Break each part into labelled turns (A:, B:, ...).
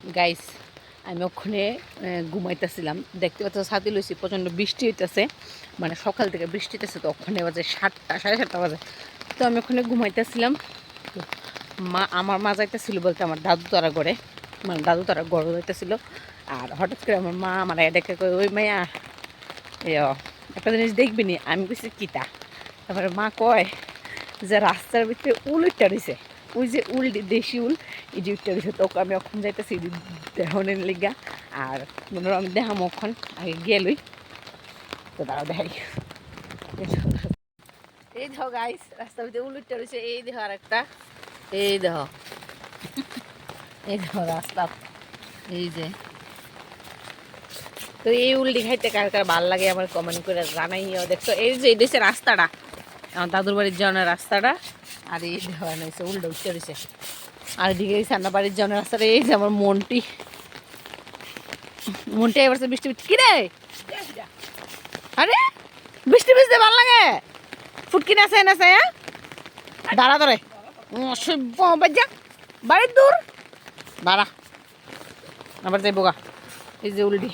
A: Guys আমি ওখানে ঘুমাইতেছিলাম, দেখতে পাচ্ছ ছাতি লইছি, প্রচণ্ড বৃষ্টি হইতেছে, মানে সকাল থেকে বৃষ্টি হইতেছে। তো ওখানে বাজে 7টা, 7:30 বাজে। তো আমি ওখানে ঘুমাইতেছিলাম। তো আমার মা যাইতেছিল বলতে আমার দাদু তারা ঘরে, মানে দাদু তারা ঘর যাইতেছিল। আর হঠাৎ করে আমার মা আমার ডেকে কই, ওই মাইয়া একটা জিনিস দেখবি নি। আমি কইছি কিতা? তারপরে মা কয় যে রাস্তার ভিতরে উল উঠটা রয়েছে, ওই যে উল, দেশি উল, এই যে উঠটা রয়েছে। তো আমি এখন যাইতেছি দেহনের লিগা। আর মনে আমি দেখাম ওখান আগে গেলই। তো তারা দেখাই, এই দেখো গাইস, রাস্তার ভিতরে উল উঠটা রয়েছে। এই দেখো আর একটা, এই দেখো, এই দেখো রাস্তা, এই যে। তো এই উলটি খাইতে কার কার ভাল লাগে আমার কমেন্ট করে জানাইও। দেখছো এই যে এটা হচ্ছে রাস্তাটা, আমার দাদুর বাড়ির যাওয়ার রাস্তাটা। আর এই দেওয়া হয়েছে উল্টো উঠতে রয়েছে। আর এদিকে এই সান্না বাড়ির যাওয়ার রাস্তাটা। এই যে আমার মনটি, মনটি এবার বৃষ্টি কি রে? আরে বৃষ্টি বৃষ্টি ভাল লাগে, ফুটকি নাচে নাচে। হ্যাঁ দাঁড়া ধরে বাজা বাড়ির দূর দাঁড়া, আবার যাইব গা। এই যে উল্টি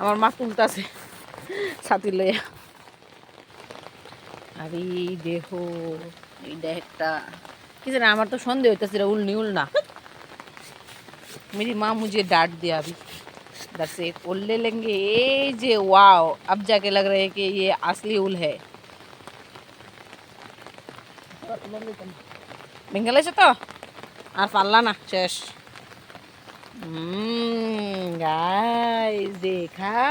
A: আমার মা তুলতাছে ছাতি লইয়া। আর এই দেহ, এইটা একটা কি জানে, আমার তো সন্দেহ হইতেছে উল নি, উল না। मेरी माँ मुझे डांट दिया अभी इधर से, एक उल ले लेंगे। ये जे वाओ, अब जाके लग रहा है कि ये असली उल है। বেঙ্গল আছে তো আর পারলা না, শেষ। গাইস দেখা